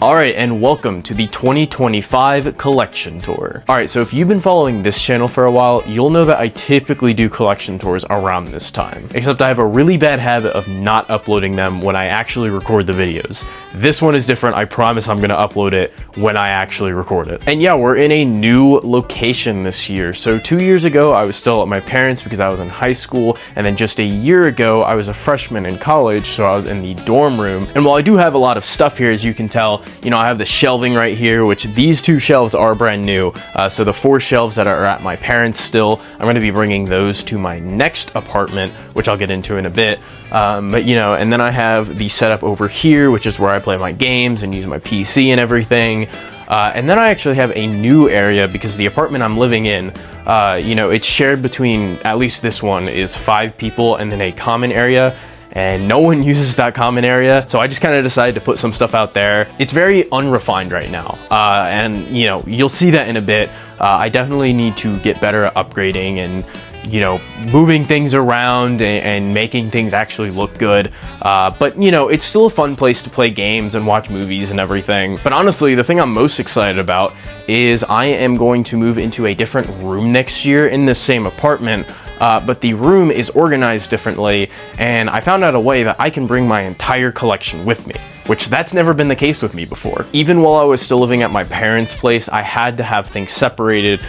Alright, and welcome to the 2025 collection tour. Alright, so if you've been following this channel for a while, you'll know that I typically do collection tours around this time. Except I have a really bad habit of not uploading them when I actually record the videos. This one is different. I promise I'm gonna upload it when I actually record it. And yeah, we're in a new location this year. So 2 years ago, I was still at my parents' because I was in high school, and then just a year ago, I was a freshman in college, so I was in the dorm room. And while I do have a lot of stuff here, as you can tell, you know, I have the shelving right here, which these two shelves are brand new. So the 4 shelves that are at my parents still, I'm going to be bringing those to my next apartment, which I'll get into in a bit. But you know, and then I have the setup over here, which is where I play my games and use my PC and everything. And then I actually have a new area because the apartment I'm living in, you know, it's shared between, at least this one is 5 people, and then a common area. And no one uses that common area, so I just kind of decided to put some stuff out there. It's very unrefined right now, and you know, you'll see that in a bit. I definitely need to get better at upgrading and, you know, moving things around and making things actually look good. But you know, it's still a fun place to play games and watch movies and everything. But honestly, the thing I'm most excited about is I am going to move into a different room next year in this same apartment. But the room is organized differently, and I found out a way that I can bring my entire collection with me, which that's never been the case with me before. Even while I was still living at my parents' place, I had to have things separated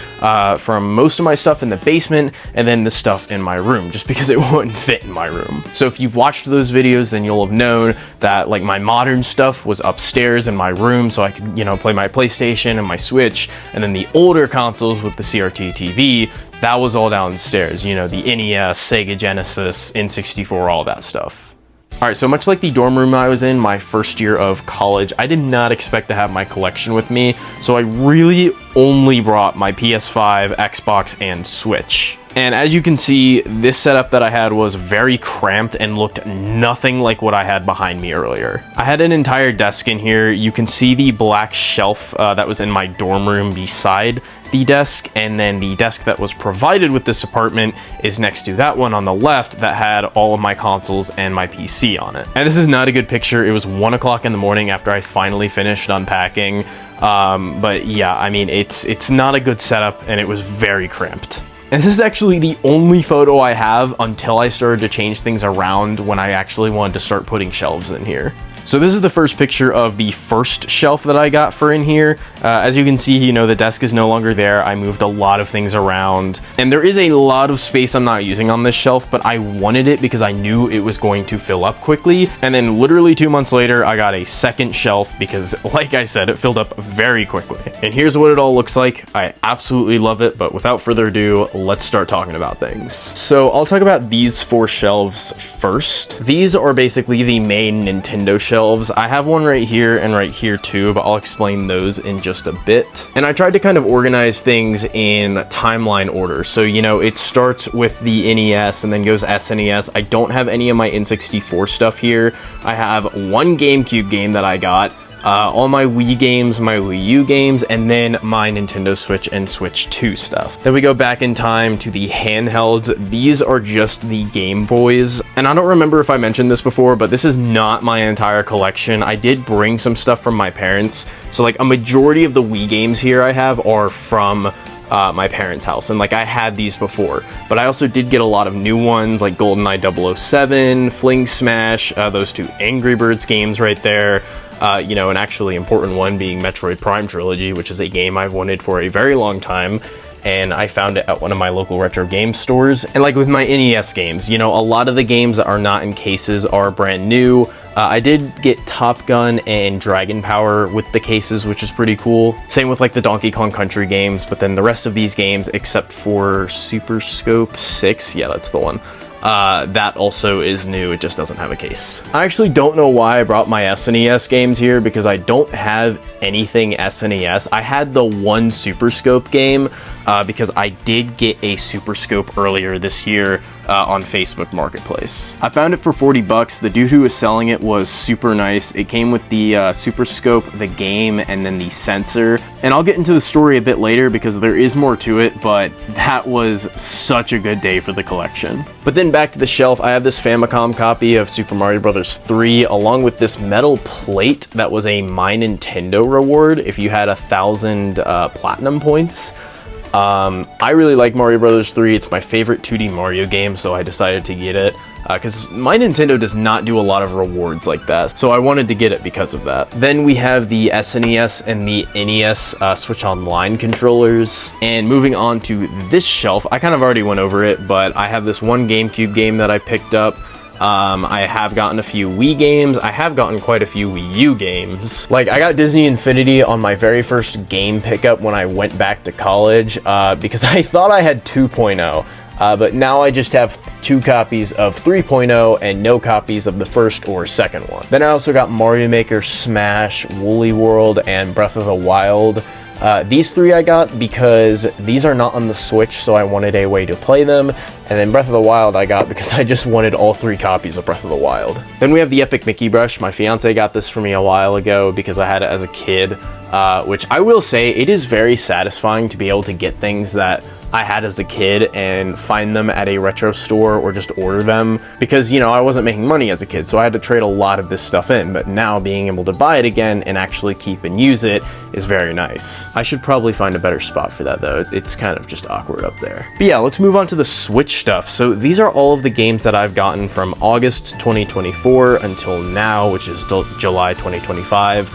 from most of my stuff in the basement and then the stuff in my room, just because it wouldn't fit in my room. So if you've watched those videos, then you'll have known that like my modern stuff was upstairs in my room, so I could, you know, play my PlayStation and my Switch, and then the older consoles with the CRT TV, that was all downstairs, you know, the NES, Sega Genesis, N64, all that stuff. Alright, so much like the dorm room I was in my first year of college, I did not expect to have my collection with me, so I really only brought my PS5, Xbox, and Switch. And as you can see, this setup that I had was very cramped and looked nothing like what I had behind me earlier. I had an entire desk in here. You can see the black shelf that was in my dorm room beside the desk, and then the desk that was provided with this apartment is next to that one on the left that had all of my consoles and my PC on it. And this is not a good picture. It was 1 o'clock in the morning after I finally finished unpacking. But yeah, I mean, it's not a good setup, and it was very cramped. And this is actually the only photo I have until I started to change things around when I actually wanted to start putting shelves in here. So this is the first picture of the first shelf that I got for in here. As you can see, you know, the desk is no longer there. I moved a lot of things around, and there is a lot of space I'm not using on this shelf, but I wanted it because I knew it was going to fill up quickly. And then literally 2 months later, I got a second shelf because, like I said, it filled up very quickly. And here's what it all looks like. I absolutely love it, but without further ado, let's start talking about things. So I'll talk about these 4 shelves first. These are basically the main Nintendo shelves. I have one right here and right here too, but I'll explain those in just a bit. And I tried to kind of organize things in timeline order. So, you know, it starts with the NES and then goes SNES. I don't have any of my N64 stuff here. I have one GameCube game that I got, all my Wii games, my Wii U games, and then my Nintendo Switch and Switch 2 stuff. Then we go back in time to the handhelds. These are just the Game Boys. And I don't remember if I mentioned this before, but this is not my entire collection. I did bring some stuff from my parents. So like a majority of the Wii games here I have are from my parents' house, and like I had these before, but I also did get a lot of new ones like GoldenEye 007, Fling Smash, those 2 Angry Birds games right there. You know, an actually important one being Metroid Prime Trilogy, which is a game I've wanted for a very long time, and I found it at one of my local retro game stores. And like with my NES games, you know, a lot of the games that are not in cases are brand new. I did get Top Gun and Dragon Power with the cases, which is pretty cool. Same with like the Donkey Kong Country games, but then the rest of these games, except for Super Scope 6, yeah, that's the one. That also is new, it just doesn't have a case. I actually don't know why I brought my SNES games here, because I don't have anything SNES. I had the one Super Scope game, because I did get a Super Scope earlier this year, on Facebook Marketplace. I found it for 40 bucks. The dude who was selling it was super nice. It came with the Super Scope, the game, and then the sensor. And I'll get into the story a bit later because there is more to it, but that was such a good day for the collection. But then back to the shelf, I have this Famicom copy of Super Mario Bros. 3 along with this metal plate that was a My Nintendo reward if you had 1,000 platinum points. I really like Mario Bros. 3. It's my favorite 2D Mario game, so I decided to get it. Because My Nintendo does not do a lot of rewards like that, so I wanted to get it because of that. Then we have the SNES and the NES Switch Online controllers. And moving on to this shelf, I kind of already went over it, but I have this one GameCube game that I picked up. I have gotten a few Wii games. I have gotten quite a few Wii U games. Like, I got Disney Infinity on my very first game pickup when I went back to college, because I thought I had 2.0. But now I just have 2 copies of 3.0 and no copies of the first or second one. Then I also got Mario Maker, Smash, Woolly World, and Breath of the Wild. These 3 I got because these are not on the Switch, so I wanted a way to play them. And then Breath of the Wild I got because I just wanted all 3 copies of Breath of the Wild. Then we have the Epic Mickey brush. My fiance got this for me a while ago because I had it as a kid, which I will say it is very satisfying to be able to get things that I had as a kid and find them at a retro store or just order them because, you know, I wasn't making money as a kid, so I had to trade a lot of this stuff in, but now being able to buy it again and actually keep and use it is very nice. I should probably find a better spot for that though. It's kind of just awkward up there. But yeah, let's move on to the Switch stuff. So these are all of the games that I've gotten from August 2024 until now, which is July 2025.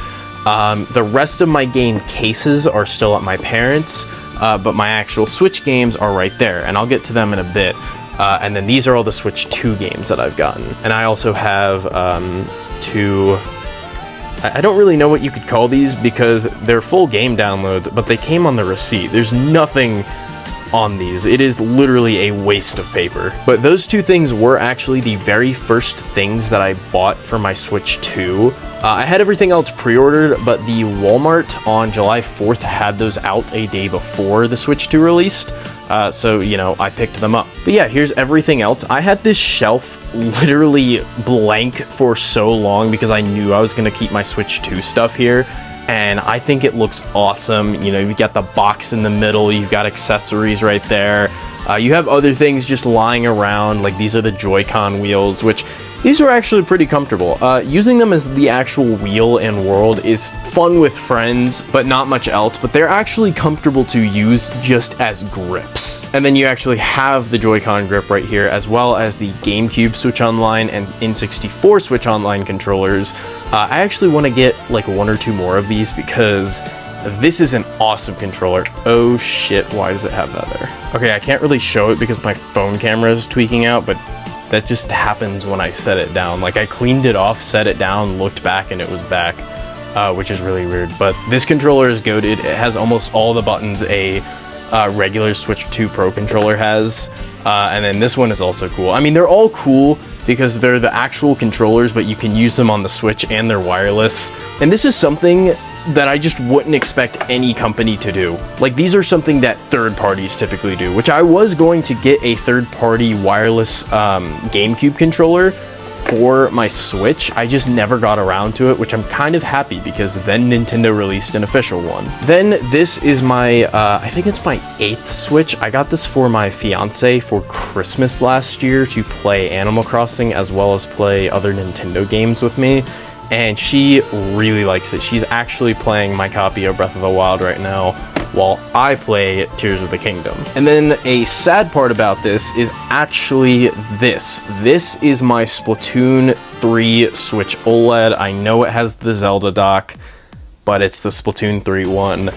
The rest of my game cases are still at my parents'. But my actual Switch games are right there, and I'll get to them in a bit. And then these are all the Switch 2 games that I've gotten. And I also have 2... I don't really know what you could call these because they're full game downloads, but they came on the receipt. There's nothing on these. It is literally a waste of paper. But those 2 things were actually the very first things that I bought for my Switch 2. I had everything else pre-ordered, but the Walmart on July 4th had those out a day before the Switch 2 released. So, you know, I picked them up. But yeah, here's everything else. I had this shelf literally blank for so long because I knew I was going to keep my Switch 2 stuff here. And I think it looks awesome. You know, you've got the box in the middle, you've got accessories right there. You have other things just lying around, like these are the Joy-Con wheels, which these are actually pretty comfortable. Using them as the actual wheel and world is fun with friends, but not much else, but they're actually comfortable to use just as grips. And then you actually have the Joy-Con grip right here, as well as the GameCube Switch Online and N64 Switch Online controllers. I actually want to get like 1 or 2 more of these because this is an awesome controller. Oh shit, why does it have that there? Okay, I can't really show it because my phone camera is tweaking out, but that just happens when I set it down. Like, I cleaned it off, set it down, looked back, and it was back, which is really weird. But this controller is goated. It has almost all the buttons a regular Switch 2 Pro controller has. And then this one is also cool. I mean, they're all cool because they're the actual controllers, but you can use them on the Switch and they're wireless. And this is something that I just wouldn't expect any company to do. Like, these are something that third parties typically do, which I was going to get a third-party wireless GameCube controller for my Switch. I just never got around to it, which I'm kind of happy because then Nintendo released an official one. Then this is my, I think it's my 8th Switch. I got this for my fiance for Christmas last year to play Animal Crossing as well as play other Nintendo games with me. And she really likes it. She's actually playing my copy of Breath of the Wild right now while I play Tears of the Kingdom. And then a sad part about this is actually this. This is my Splatoon 3 Switch OLED. I know it has the Zelda dock, but it's the Splatoon 3 one.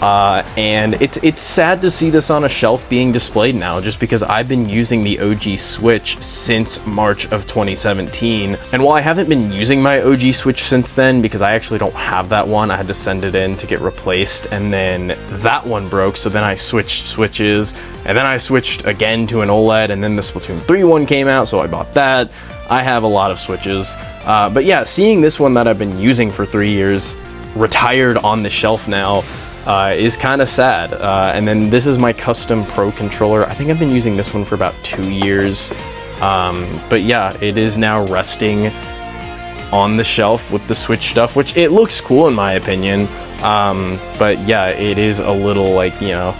And it's sad to see this on a shelf being displayed now, just because I've been using the OG Switch since March of 2017. And while I haven't been using my OG Switch since then, because I actually don't have that one, I had to send it in to get replaced, and then that one broke, so then I switched switches, and then I switched again to an OLED, and then the Splatoon 3 one came out, so I bought that. I have a lot of Switches. But yeah, seeing this one that I've been using for 3 years retired on the shelf now, is kind of sad. And then this is my custom Pro controller. I think I've been using this one for about 2 years. But yeah, it is now resting on the shelf with the Switch stuff, which it looks cool in my opinion. But yeah, it is a little like, you know,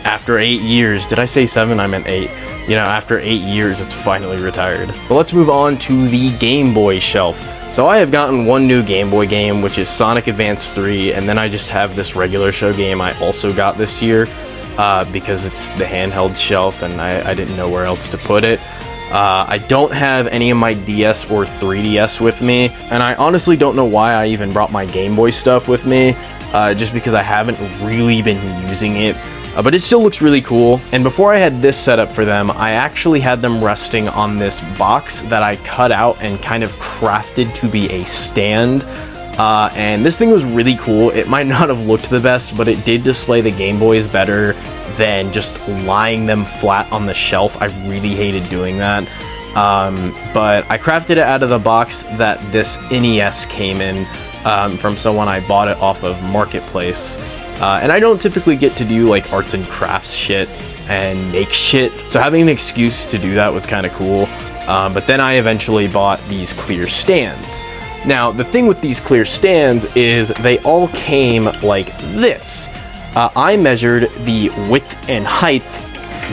after 8 years, did I say 7? I meant 8. You know, after 8 years, it's finally retired. But let's move on to the Game Boy shelf. So I have gotten one new Game Boy game, which is Sonic Advance 3, and then I just have this regular show game I also got this year, because it's the handheld shelf and I didn't know where else to put it. I don't have any of my DS or 3DS with me, and I honestly don't know why I even brought my Game Boy stuff with me, just because I haven't really been using it. But it still looks really cool. And before I had this set up for them, I actually had them resting on this box that I cut out and kind of crafted to be a stand. And this thing was really cool. It might not have looked the best, but it did display the Game Boys better than just lying them flat on the shelf. I really hated doing that. But I crafted it out of the box that this NES came in from someone I bought it off of Marketplace. And I don't typically get to do like arts and crafts shit and make shit, so having an excuse to do that was kind of cool. But then I eventually bought these clear stands. Now, the thing with these clear stands is they all came like this. I measured the width and height,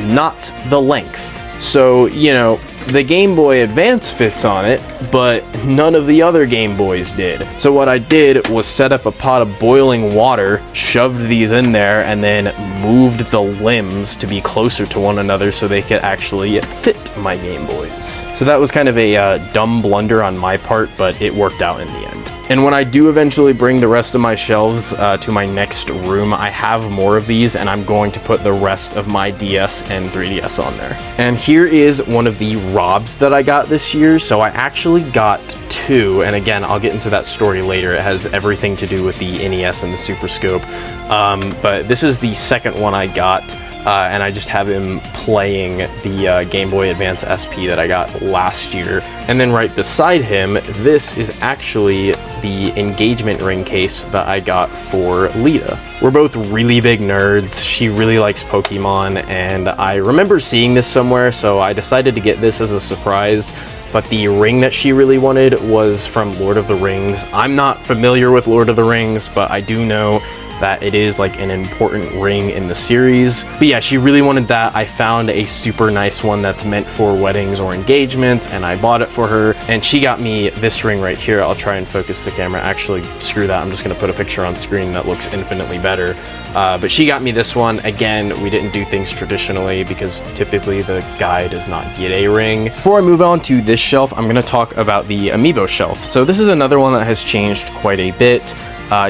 not the length. So, you know, the Game Boy Advance fits on it, but none of the other Game Boys did. So what I did was set up a pot of boiling water, shoved these in there, and then moved the limbs to be closer to one another so they could actually fit my Game Boys. So that was kind of a dumb blunder on my part, but it worked out in the end. And when I do eventually bring the rest of my shelves to my next room, I have more of these, and I'm going to put the rest of my DS and 3DS on there. And here is one of the ROBs that I got this year. So I actually got 2, and again, I'll get into that story later. It has everything to do with the NES and the Super Scope. But this is the second one I got. And I just have him playing the Game Boy Advance SP that I got last year. And then right beside him, this is actually the engagement ring case that I got for Lita. We're both really big nerds. She really likes Pokemon, and I remember seeing this somewhere, so I decided to get this as a surprise. But the ring that she really wanted was from Lord of the Rings. I'm not familiar with Lord of the Rings, but I do know that it is like an important ring in the series. But yeah, she really wanted that. I found a super nice one that's meant for weddings or engagements, and I bought it for her. And she got me this ring right here. I'll try and focus the camera. Actually, screw that. I'm just gonna put a picture on screen that looks infinitely better. But she got me this one. Again, we didn't do things traditionally because typically the guy does not get a ring. Before I move on to this shelf, I'm gonna talk about the Amiibo shelf. So this is another one that has changed quite a bit.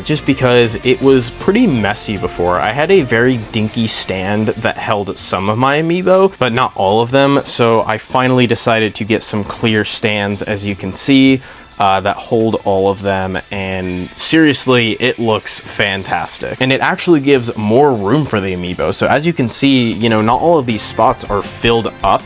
Just because it was pretty messy before. I had a very dinky stand that held some of my Amiibo, but not all of them, so I finally decided to get some clear stands, as you can see, that hold all of them, and seriously, it looks fantastic. And it actually gives more room for the Amiibo, so as you can see, you know, not all of these spots are filled up,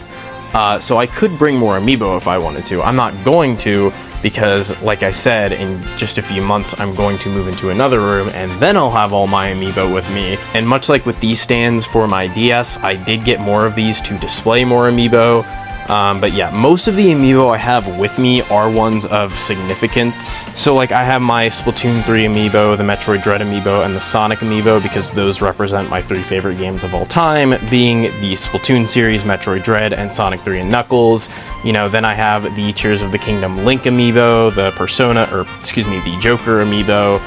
so I could bring more Amiibo if I wanted to. I'm not going to, because like I said, in just a few months I'm going to move into another room, and then I'll have all my Amiibo with me. And much like with these stands for my DS, I did get more of these to display more Amiibo. But yeah, most of the Amiibo I have with me are ones of significance. So like I have my Splatoon 3 Amiibo, the Metroid Dread Amiibo, and the Sonic Amiibo, because those represent my 3 favorite games of all time, being the Splatoon series, Metroid Dread, and Sonic 3 and Knuckles. You know, then I have the Tears of the Kingdom Link Amiibo, the the Joker Amiibo,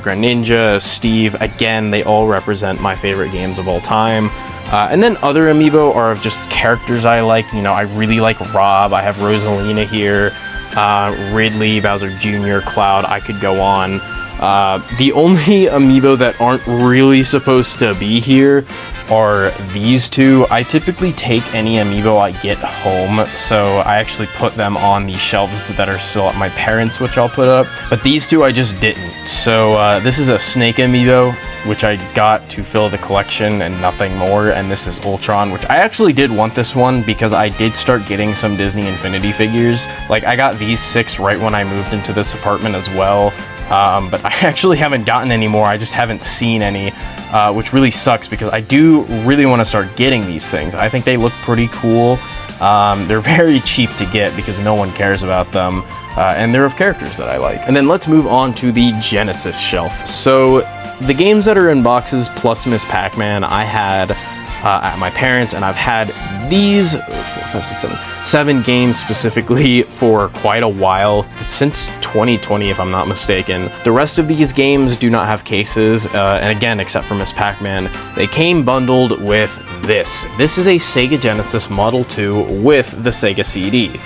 Greninja, Steve. Again, they all represent my favorite games of all time. And then other Amiibo are of just characters I like. You know, I really like Rob. I have Rosalina here, Ridley, Bowser Jr., Cloud. I could go on. The only Amiibo that aren't really supposed to be here are these two. I typically take any Amiibo I get home, so I actually put them on the shelves that are still at my parents', which I'll put up. But these two I just didn't. So this is a Snake Amiibo, which I got to fill the collection and nothing more, and this is Ultron, which I actually did want this one because I did start getting some Disney Infinity figures. Like, I got these 6 right when I moved into this apartment as well, but I actually haven't gotten any more. I just haven't seen any, which really sucks because I do really want to start getting these things. I think they look pretty cool. They're very cheap to get because no one cares about them, and they're of characters that I like. And then let's move on to the Genesis shelf. So the games that are in boxes plus Miss Pac-Man, I had at my parents', and I've had these 7 games specifically for quite a while, since 2020 if I'm not mistaken. The rest of these games do not have cases, and again, except for Miss Pac-Man, they came bundled with this. This is a Sega Genesis Model 2 with the Sega CD.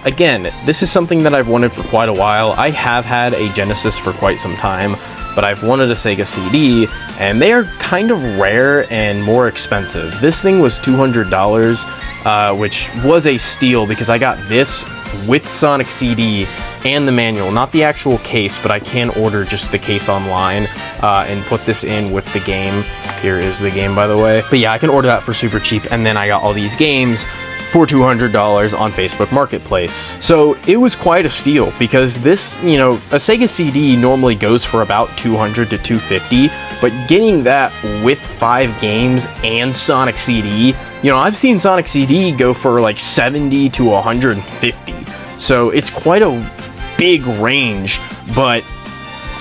Again, this is something that I've wanted for quite a while. I have had a Genesis for quite some time, but I've wanted a Sega CD, and they are kind of rare and more expensive. This thing was $200, which was a steal because I got this with Sonic CD and the manual, not the actual case, but I can order just the case online and put this in with the game. Here is the game, by the way. But yeah, I can order that for super cheap, and then I got all these games for $200 on Facebook Marketplace. So it was quite a steal because this, you know, a Sega CD normally goes for about $200 to $250, but getting that with 5 games and Sonic CD, you know, I've seen Sonic CD go for like $70 to $150. So it's quite a big range, but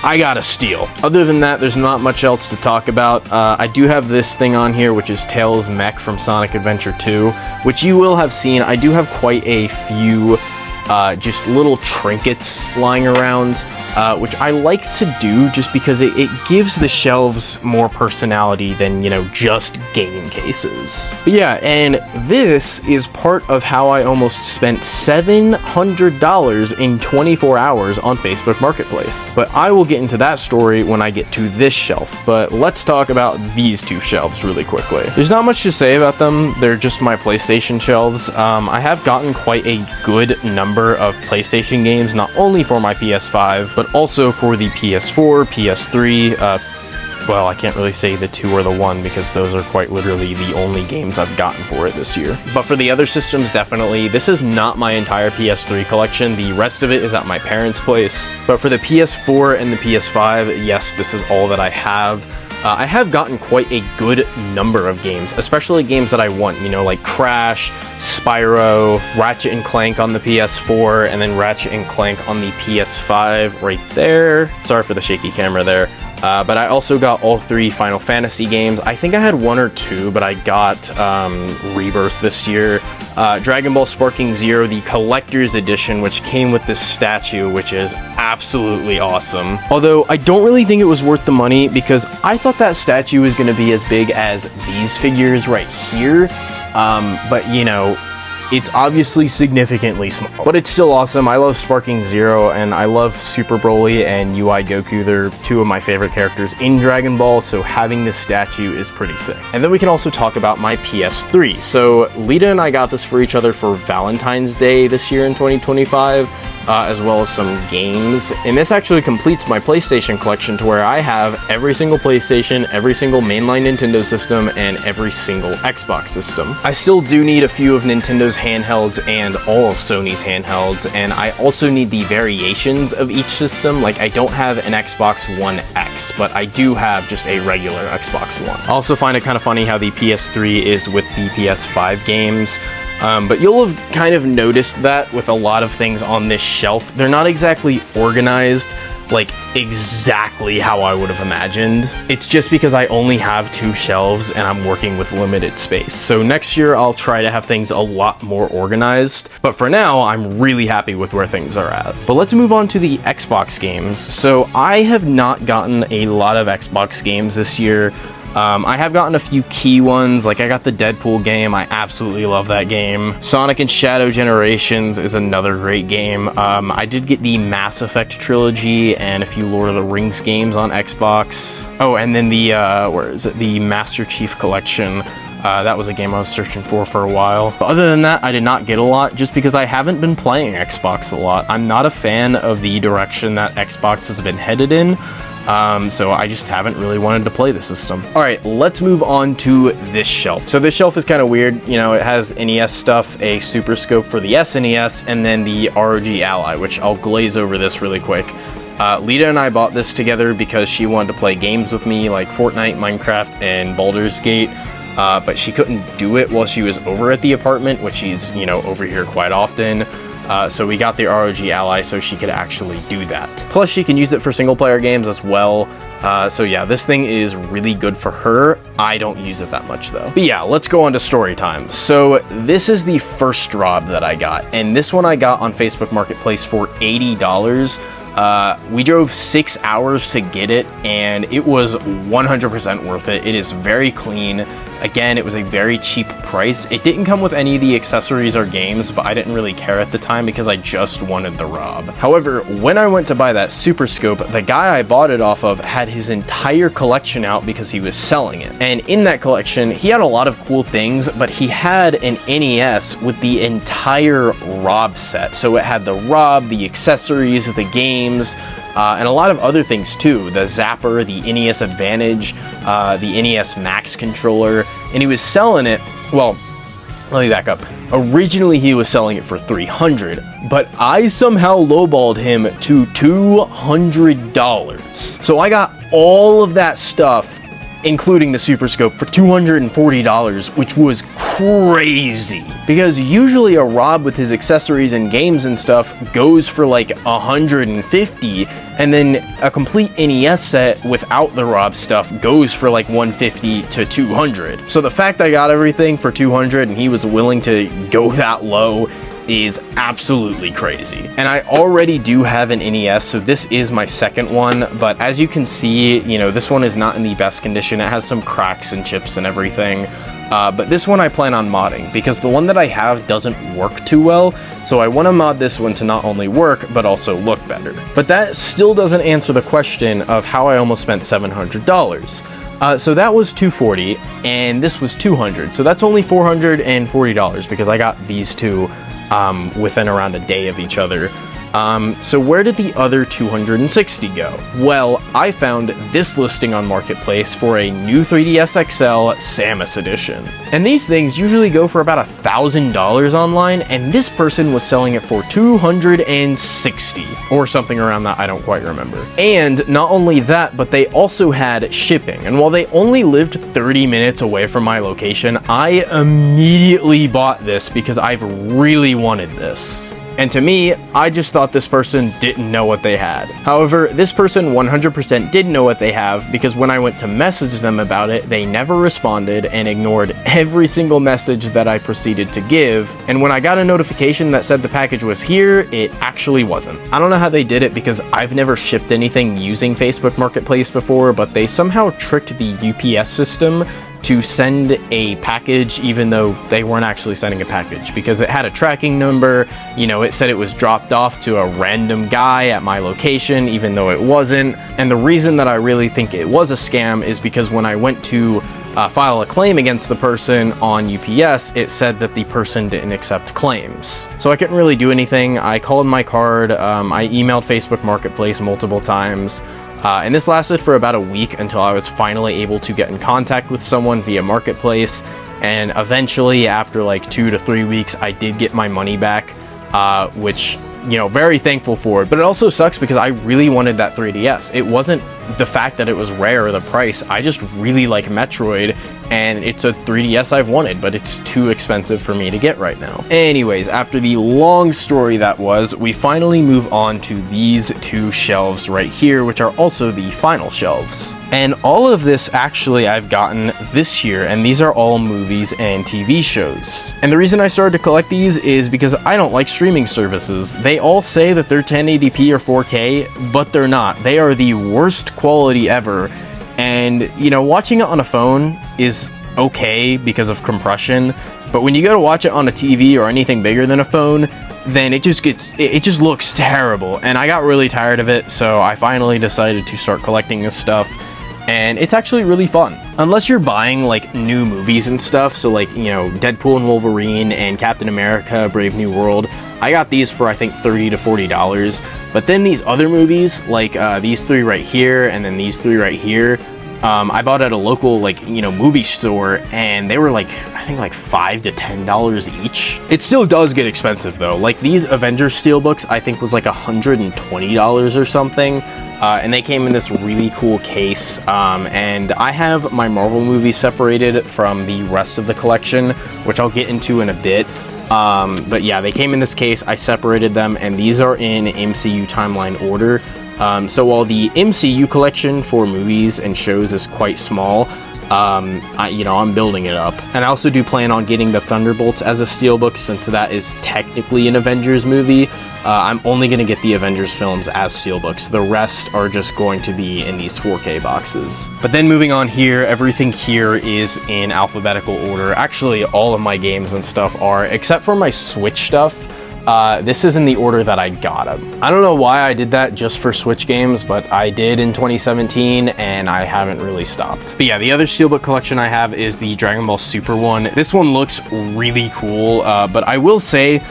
I got a steal. Other than that, there's not much else to talk about. I do have this thing on here, which is Tails' mech from Sonic Adventure 2, which you will have seen. I do have quite a few just little trinkets lying around, which I like to do just because it gives the shelves more personality than, you know, just game cases. But yeah, and this is part of how I almost spent $700 in 24 hours on Facebook Marketplace. But I will get into that story when I get to this shelf. But let's talk about these 2 shelves really quickly. There's not much to say about them. They're just my PlayStation shelves. I have gotten quite a good number of PlayStation games, not only for my PS5, but also for the PS4, PS3, well, I can't really say the 2 or the 1 because those are quite literally the only games I've gotten for it this year. But for the other systems, definitely. This is not my entire PS3 collection. The rest of it is at my parents' place. But for the PS4 and the PS5, yes, this is all that I have. I have gotten quite a good number of games, especially games that I want, you know, like Crash, Spyro, Ratchet & Clank on the PS4, and then Ratchet & Clank on the PS5 right there. Sorry for the shaky camera there. But I also got all 3 Final Fantasy games. I think I had 1 or 2, but I got Rebirth this year. Dragon Ball Sparking Zero, the Collector's Edition, which came with this statue, which is absolutely awesome. Although, I don't really think it was worth the money because I thought that statue was going to be as big as these figures right here. But, you know, it's obviously significantly small, but it's still awesome. I love Sparking Zero, and I love Super Broly and UI Goku. They're 2 of my favorite characters in Dragon Ball, so having this statue is pretty sick. And then we can also talk about my PS3. So Lita and I got this for each other for Valentine's Day this year in 2025. As well as some games. And this actually completes my PlayStation collection to where I have every single PlayStation, every single mainline Nintendo system, and every single Xbox system. I still do need a few of Nintendo's handhelds and all of Sony's handhelds, and I also need the variations of each system. Like, I don't have an Xbox One X, but I do have just a regular Xbox One. I also find it kind of funny how the PS3 is with the PS5 games. But you'll have kind of noticed that with a lot of things on this shelf. They're not exactly organized like exactly how I would have imagined. It's just because I only have 2 shelves and I'm working with limited space. So next year I'll try to have things a lot more organized. But for now, I'm really happy with where things are at. But let's move on to the Xbox games. So I have not gotten a lot of Xbox games this year. I have gotten a few key ones, like I got the Deadpool game. I absolutely love that game. Sonic and Shadow Generations is another great game. I did get the Mass Effect trilogy and a few Lord of the Rings games on Xbox. Oh, and then the, where is it? The Master Chief Collection. That was a game I was searching for a while. But other than that, I did not get a lot just because I haven't been playing Xbox a lot. I'm not a fan of the direction that Xbox has been headed in. So I just haven't really wanted to play the system. All right, let's move on to this shelf. So this shelf is kind of weird. You know, it has NES stuff, a Super Scope for the SNES, and then the ROG Ally, which I'll glaze over this really quick. Lita and I bought this together because she wanted to play games with me like Fortnite, Minecraft, and Baldur's Gate, but she couldn't do it while she was over at the apartment, which she's, you know, over here quite often. So we got the ROG Ally so she could actually do that. Plus she can use it for single player games as well. So yeah, this thing is really good for her. I don't use it that much though. But yeah, let's go on to story time. So this is the first ROB that I got, and this one I got on Facebook Marketplace for $80. We drove 6 hours to get it, and it was 100% worth it. It is very clean. Again, it was a very cheap price. It didn't come with any of the accessories or games, but I didn't really care at the time because I just wanted the ROB. However, when I went to buy that Super Scope, the guy I bought it off of had his entire collection out because he was selling it. And in that collection, he had a lot of cool things, but he had an NES with the entire ROB set. So it had the ROB, the accessories, the games, and a lot of other things too. The Zapper, the NES Advantage, the NES Max controller, and he was selling it, well, let me back up. Originally he was selling it for $300, but I somehow lowballed him to $200. So I got all of that stuff, including the Super Scope, for $240, which was crazy. Because usually a ROB with his accessories and games and stuff goes for like $150, and then a complete NES set without the ROB stuff goes for like $150 to $200. So the fact I got everything for $200 and he was willing to go that low is absolutely crazy. And I already do have an NES, so this is my second one, but as you can see, you know, this one is not in the best condition. It has some cracks and chips and everything, but this one I plan on modding because the one that I have doesn't work too well, so I want to mod this one to not only work but also look better. But that still doesn't answer the question of how I almost spent $700. So that was $240 and this was $200, so that's only $440 because I got these two within around a day of each other. So where did the other $260 go? Well, I found this listing on Marketplace for a new 3DS XL Samus Edition. And these things usually go for about $1,000 online, and this person was selling it for $260 or something around that, I don't quite remember. And not only that, but they also had shipping. And while they only lived 30 minutes away from my location, I immediately bought this because I've really wanted this. And to me, I just thought this person didn't know what they had. However, this person 100% did know what they have because when I went to message them about it, they never responded and ignored every single message that I proceeded to give. And when I got a notification that said the package was here, it actually wasn't. I don't know how they did it because I've never shipped anything using Facebook Marketplace before, but they somehow tricked the UPS system to send a package even though they weren't actually sending a package because it had a tracking number. You know, it said it was dropped off to a random guy at my location even though it wasn't. And the reason that I really think it was a scam is because when I went to file a claim against the person on UPS, it said that the person didn't accept claims. So I couldn't really do anything. I called my card, I emailed Facebook Marketplace multiple times. And this lasted for about a week until I was finally able to get in contact with someone via Marketplace. And eventually, after like 2 to 3 weeks, I did get my money back, which, you know, very thankful for it. But it also sucks because I really wanted that 3DS. It wasn't the fact that it was rare or the price. I just really like Metroid, and it's a 3DS I've wanted, but it's too expensive for me to get right now. Anyways, after the long story that was, we finally move on to these two shelves right here, which are also the final shelves. And all of this actually I've gotten this year, and these are all movies and TV shows. And the reason I started to collect these is because I don't like streaming services. They all say that they're 1080p or 4K, but they're not. They are the worst quality ever. And, you know, watching it on a phone is okay because of compression, but when you go to watch it on a TV or anything bigger than a phone, then it just looks terrible. And I got really tired of it, so I finally decided to start collecting this stuff. And it's actually really fun. Unless you're buying like new movies and stuff, so like, you know, Deadpool and Wolverine and Captain America, Brave New World, I got these for I think $30 to $40. But then these other movies, like these three right here and then these three right here, I bought at a local, like, you know, movie store, and they were like, I think like $5 to $10 each. It still does get expensive though. Like these Avengers Steelbooks, I think was like $120 or something. And they came in this really cool case. And I have my Marvel movies separated from the rest of the collection, which I'll get into in a bit. But yeah, they came in this case, I separated them, and these are in MCU timeline order. So while the MCU collection for movies and shows is quite small, I'm building it up. And I also do plan on getting the Thunderbolts as a steelbook, since that is technically an Avengers movie. I'm only going to get the Avengers films as steelbooks. The rest are just going to be in these 4K boxes. But then moving on here, everything here is in alphabetical order. Actually, all of my games and stuff are, except for my Switch stuff. This is in the order that I got them. I don't know why I did that just for Switch games, but I did in 2017, and I haven't really stopped. But yeah, the other steelbook collection I have is the Dragon Ball Super one. This one looks really cool, but I will say,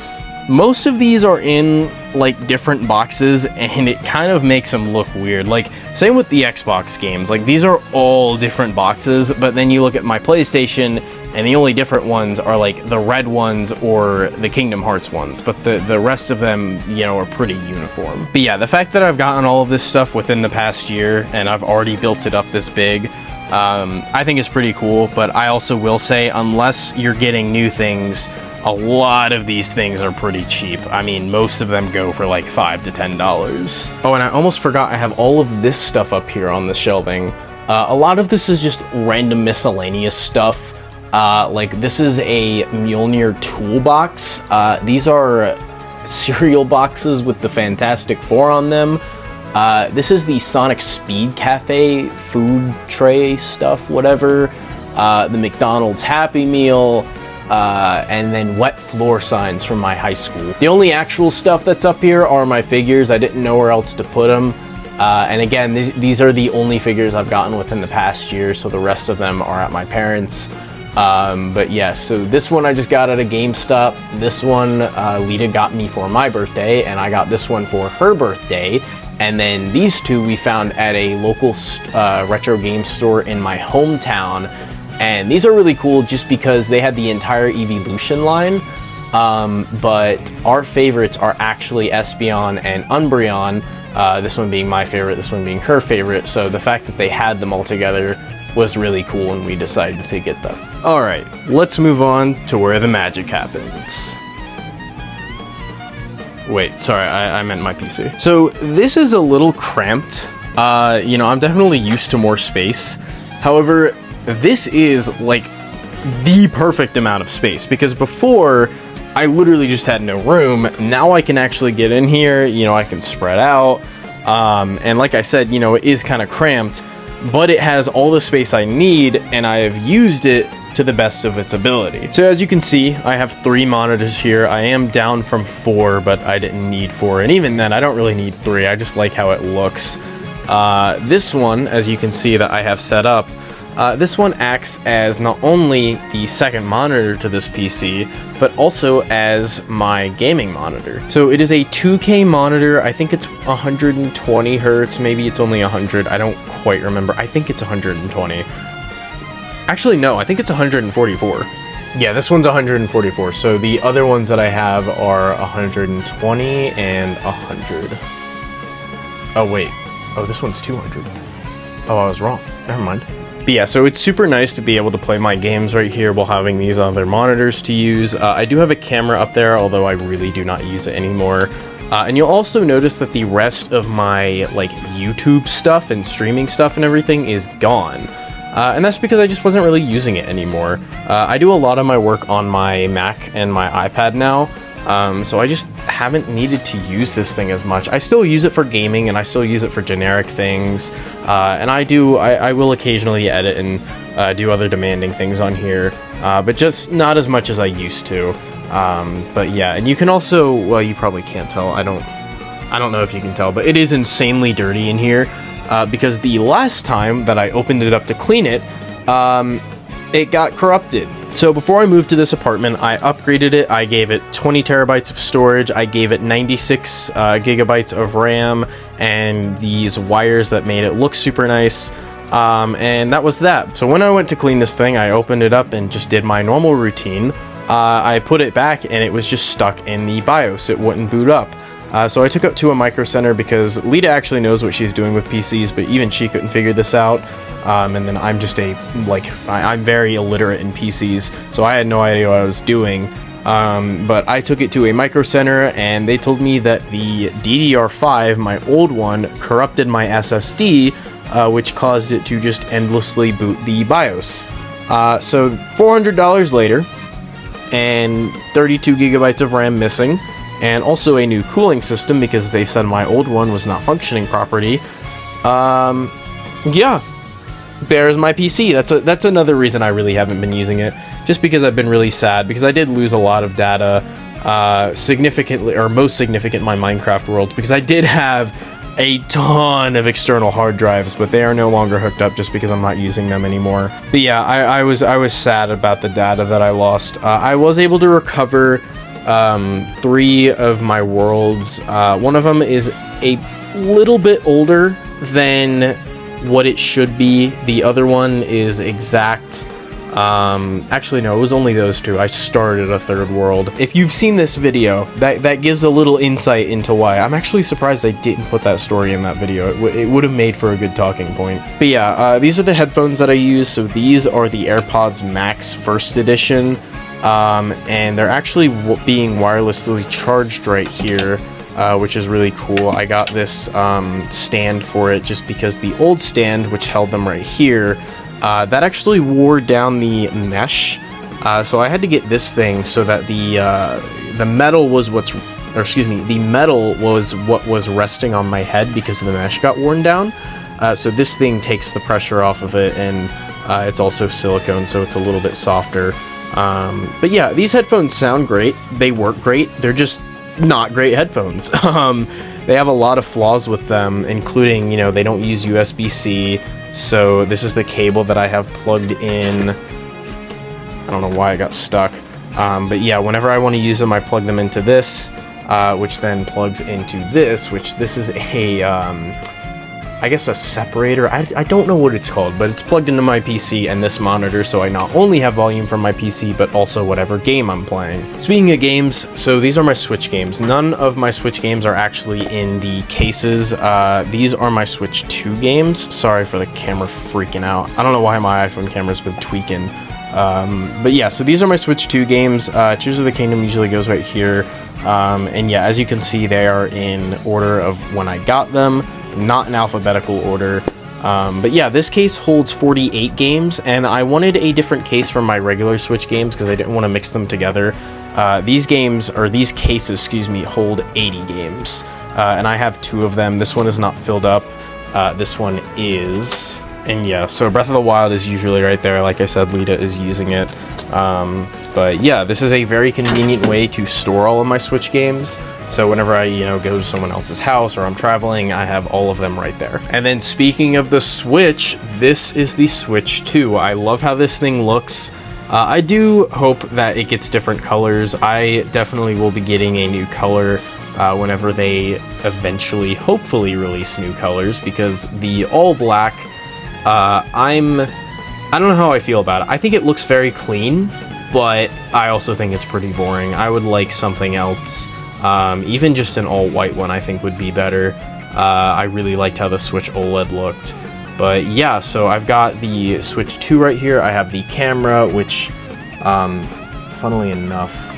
most of these are in like different boxes, and it kind of makes them look weird. Like same with the Xbox games, like these are all different boxes, but then you look at my PlayStation and the only different ones are like the red ones or the Kingdom Hearts ones, but the rest of them, you know, are pretty uniform. But yeah, the fact that I've gotten all of this stuff within the past year and I've already built it up this big, I think is pretty cool. But I also will say, unless you're getting new things, a lot of these things are pretty cheap. I mean, most of them go for like $5 to $10. Oh, and I almost forgot, I have all of this stuff up here on the shelving. A lot of this is just random miscellaneous stuff. Like this is a Mjolnir toolbox. These are cereal boxes with the Fantastic Four on them. This is the Sonic Speed Cafe food tray stuff, whatever. The McDonald's Happy Meal. And then wet floor signs from my high school. The only actual stuff that's up here are my figures. I didn't know where else to put them. And again, these are the only figures I've gotten within the past year, so the rest of them are at my parents'. But yeah, so this one I just got at a GameStop. This one Lita got me for my birthday, and I got this one for her birthday. And then these two we found at a local retro game store in my hometown. And these are really cool just because they had the entire Evolution line. But our favorites are actually Espeon and Umbreon. This one being my favorite, this one being her favorite. So the fact that they had them all together was really cool, and we decided to get them. All right, let's move on to where the magic happens. Wait, sorry, I meant my PC. So this is a little cramped. I'm definitely used to more space. However, this is like the perfect amount of space, because before I literally just had no room. Now I can actually get in here, I can spread out. And like I said, it is kind of cramped, but it has all the space I need, and I have used it to the best of its ability. So as you can see, I have 3 monitors here. I am down from 4, but I didn't need 4. And even then, I don't really need 3. I just like how it looks. This one, as you can see that I have set up, this one acts as not only the second monitor to this PC, but also as my gaming monitor. So it is a 2K monitor. I think it's 120 hertz. Maybe it's only 100. I don't quite remember. I think it's 120. Actually, no, I think it's 144. Yeah, this one's 144. So the other ones that I have are 120 and 100. Oh, wait. Oh, this one's 200. Oh, I was wrong. Never mind. But yeah, so it's super nice to be able to play my games right here while having these other monitors to use. I do have a camera up there, although I really do not use it anymore. And you'll also notice that the rest of my YouTube stuff and streaming stuff and everything is gone. And that's because I just wasn't really using it anymore. I do a lot of my work on my Mac and my iPad now, so I just haven't needed to use this thing as much. I still use it for gaming, and I still use it for generic things, and I will occasionally edit and do other demanding things on here, but just not as much as I used to. But yeah, and you can also, well, you probably can't tell, I don't know if you can tell, but it is insanely dirty in here. Because the last time that I opened it up to clean it, it got corrupted. So before I moved to this apartment, I upgraded it. I gave it 20 terabytes of storage. I gave it 96 gigabytes of RAM and these wires that made it look super nice. And that was that. So when I went to clean this thing, I opened it up and just did my normal routine. I put it back and it was just stuck in the BIOS. It wouldn't boot up. So I took it to a micro center because Lita actually knows what she's doing with PCs, but even she couldn't figure this out. And then I'm just I'm very illiterate in PCs, so I had no idea what I was doing. But I took it to a micro center and they told me that the DDR5, my old one, corrupted my SSD, which caused it to just endlessly boot the BIOS. So $400 later, and 32 gigabytes of RAM missing, and also a new cooling system because they said my old one was not functioning properly. Yeah, there's my PC. That's another reason I really haven't been using it, just because I've been really sad, because I did lose a lot of data, significantly, or most significant in my Minecraft world, because I did have a ton of external hard drives, but they are no longer hooked up just because I'm not using them anymore. But yeah, I was sad about the data that I lost. I was able to recover 3 of my worlds. One of them is a little bit older than what it should be. The other one is exact. Actually no, it was only those 2. I started a 3rd world. If you've seen this video, that gives a little insight into why. I'm actually surprised I didn't put that story in that video. It would have made for a good talking point. But yeah, these are the headphones that I use. So these are the AirPods Max 1st edition. And they're actually being wirelessly charged right here, which is really cool. I got this stand for it just because the old stand, which held them right here, that actually wore down the mesh, so I had to get this thing so that the metal was the metal was what was resting on my head because the mesh got worn down. So this thing takes the pressure off of it, and it's also silicone, so it's a little bit softer. But yeah, these headphones sound great. They work great. They're just not great headphones. They have a lot of flaws with them, including, you know, they don't use USB-C. So this is the cable that I have plugged in. I don't know why I got stuck. But yeah, whenever I want to use them, I plug them into this, which then plugs into this, which this is a, I guess a separator. I don't know what it's called, but it's plugged into my PC and this monitor, so I not only have volume from my PC, but also whatever game I'm playing. Speaking of games, so these are my Switch games. None of my Switch games are actually in the cases. These are my Switch 2 games. Sorry for the camera freaking out. I don't know why my iPhone camera's been tweaking. But yeah, so these are my Switch 2 games. Tears of the Kingdom usually goes right here. And yeah, as you can see, they are in order of when I got them, not in alphabetical order. But yeah, this case holds 48 games, and I wanted a different case from my regular Switch games because I didn't want to mix them together. These cases, excuse me, hold 80 games, and I have 2 of them. This one is not filled up. This one is, and yeah, so Breath of the Wild is usually right there. Like I said, Lita is using it. But yeah, this is a very convenient way to store all of my Switch games. So whenever I, go to someone else's house or I'm traveling, I have all of them right there. And then speaking of the Switch, this is the Switch 2. I love how this thing looks. I do hope that it gets different colors. I definitely will be getting a new color whenever they eventually, hopefully, release new colors, because the all black, I don't know how I feel about it. I think it looks very clean, but I also think it's pretty boring. I would like something else. Even just an all-white one I think would be better. I really liked how the Switch OLED looked. But yeah, so I've got the Switch 2 right here. I have the camera, which, funnily enough,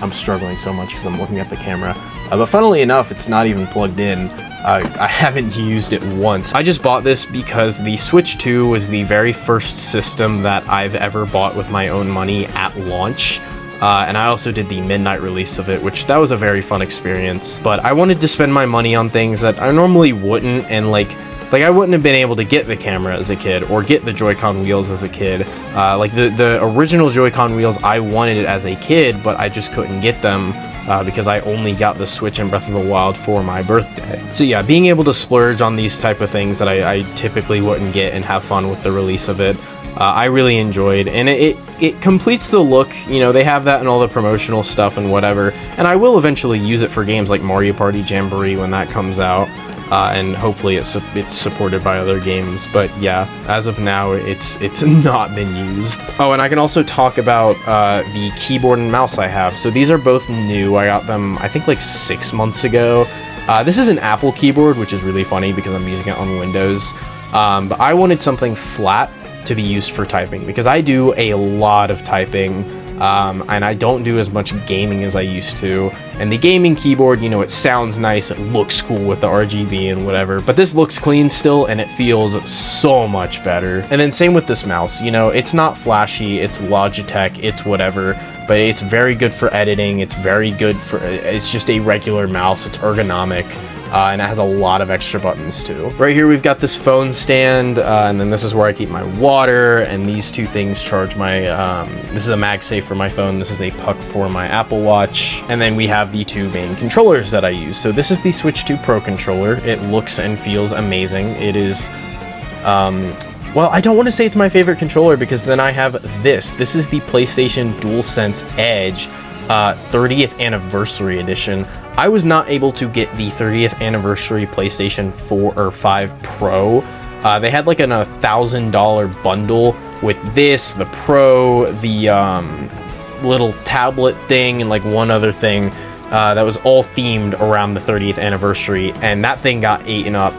I'm struggling so much because I'm looking at the camera. But funnily enough, it's not even plugged in. I haven't used it once. I just bought this because the Switch 2 was the very first system that I've ever bought with my own money at launch. And I also did the midnight release of it, which that was a very fun experience. But I wanted to spend my money on things that I normally wouldn't, and like I wouldn't have been able to get the camera as a kid or get the Joy-Con wheels as a kid. Like the original Joy-Con wheels, I wanted it as a kid, but I just couldn't get them because I only got the Switch and Breath of the Wild for my birthday. So yeah, being able to splurge on these type of things that I typically wouldn't get and have fun with the release of it, I really enjoyed, and it completes the look. They have that and all the promotional stuff and whatever, and I will eventually use it for games like Mario Party Jamboree when that comes out. and hopefully it's supported by other games. But yeah, as of now, it's not been used. Oh, and I can also talk about the keyboard and mouse I have. So these are both new. I got them, I think, like 6 months ago. This is an Apple keyboard, which is really funny because I'm using it on Windows. But I wanted something flat to be used for typing because I do a lot of typing. And I don't do as much gaming as I used to. And the gaming keyboard, you know, it sounds nice, it looks cool with the RGB and whatever, but this looks clean still and it feels so much better. And then same with this mouse, you know, it's not flashy, it's Logitech, it's whatever, but it's very good for editing, it's very good for, it's just a regular mouse, it's ergonomic. And it has a lot of extra buttons too. Right here we've got this phone stand, and then this is where I keep my water, and these two things charge my, this is a MagSafe for my phone, this is a puck for my Apple Watch, and then we have the two main controllers that I use. So this is the Switch 2 Pro controller. It looks and feels amazing. It is, well, I don't want to say it's my favorite controller because then I have this. This is the PlayStation DualSense Edge 30th Anniversary Edition. I was not able to get the 30th Anniversary PlayStation 4 or 5 Pro. They had like a $1,000 bundle with this, the Pro, the little tablet thing, and like one other thing that was all themed around the 30th anniversary, and that thing got eaten up.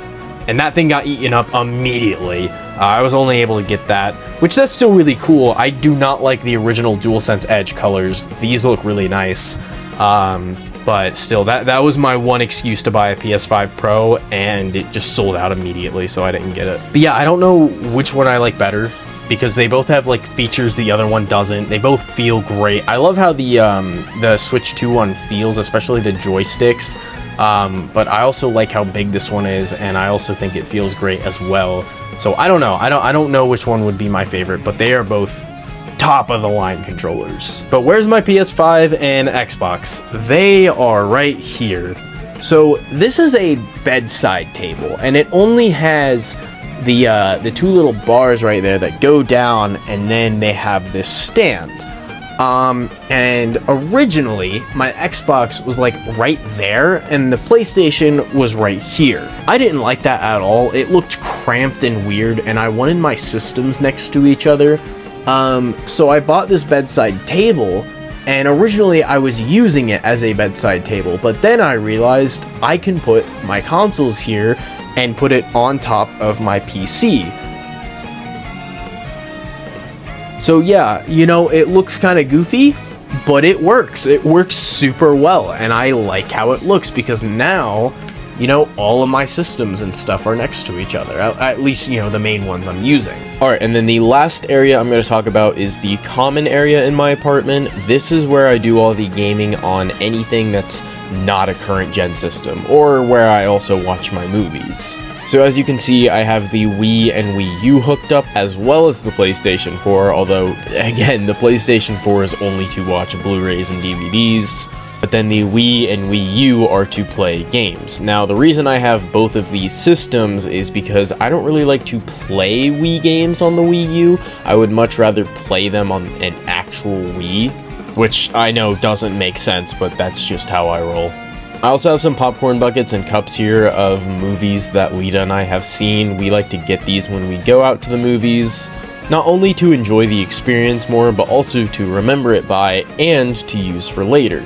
And that thing got eaten up immediately. I was only able to get that, which that's still really cool. I do not like the original DualSense Edge colors. These look really nice. But still, that was my one excuse to buy a PS5 Pro, and it just sold out immediately, so I didn't get it. But yeah, I don't know which one I like better, because they both have like features the other one doesn't. They both feel great. I love how the Switch 2 one feels, especially the joysticks. But I also like how big this one is, and I also think it feels great as well. So I don't know. I don't know which one would be my favorite, but they are both top of the line controllers. But where's my PS5 and Xbox? They are right here. So this is a bedside table, and it only has the two little bars right there that go down, and then they have this stand. And originally my Xbox was like right there and the PlayStation was right here. I didn't like that at all. It looked cramped and weird, and I wanted my systems next to each other. So I bought this bedside table, and originally I was using it as a bedside table, but then I realized I can put my consoles here and put it on top of my PC. So yeah, you know, it looks kind of goofy, but it works. It works super well, and I like how it looks because now, you know, all of my systems and stuff are next to each other. At least, you know, the main ones I'm using. Alright, and then the last area I'm going to talk about is the common area in my apartment. This is where I do all the gaming on anything that's not a current gen system, or where I also watch my movies. So as you can see, I have the Wii and Wii U hooked up, as well as the PlayStation 4, although, again, the PlayStation 4 is only to watch Blu-rays and DVDs, but then the Wii and Wii U are to play games. Now, the reason I have both of these systems is because I don't really like to play Wii games on the Wii U. I would much rather play them on an actual Wii, which I know doesn't make sense, but that's just how I roll. I also have some popcorn buckets and cups here of movies that Lita and I have seen. We like to get these when we go out to the movies, not only to enjoy the experience more, but also to remember it by and to use for later.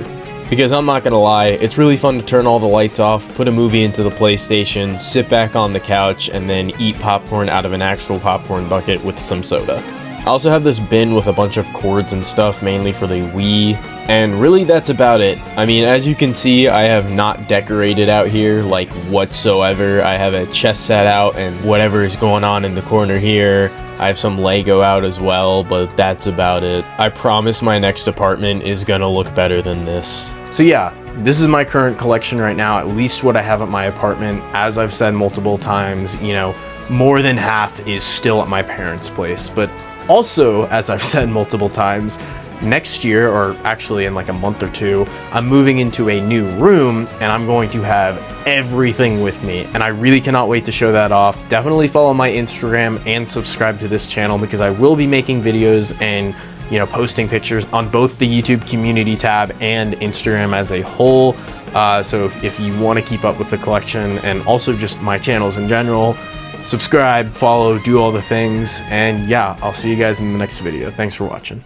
Because I'm not gonna lie, it's really fun to turn all the lights off, put a movie into the PlayStation, sit back on the couch, and then eat popcorn out of an actual popcorn bucket with some soda. I also have this bin with a bunch of cords and stuff, mainly for the Wii, and really that's about it. I mean, as you can see, I have not decorated out here, like, whatsoever. I have a chess set out and whatever is going on in the corner here. I have some Lego out as well, but that's about it. I promise my next apartment is gonna look better than this. So yeah, this is my current collection right now, at least what I have at my apartment. As I've said multiple times, you know, more than half is still at my parents' place, but also, as I've said multiple times, next year, or actually in like a month or two, I'm moving into a new room and I'm going to have everything with me, and I really cannot wait to show that off. Definitely follow my Instagram and subscribe to this channel because I will be making videos and, you know, posting pictures on both the YouTube community tab and Instagram as a whole. So if you want to keep up with the collection and also just my channels in general, subscribe, follow, do all the things, and yeah, I'll see you guys in the next video. Thanks for watching.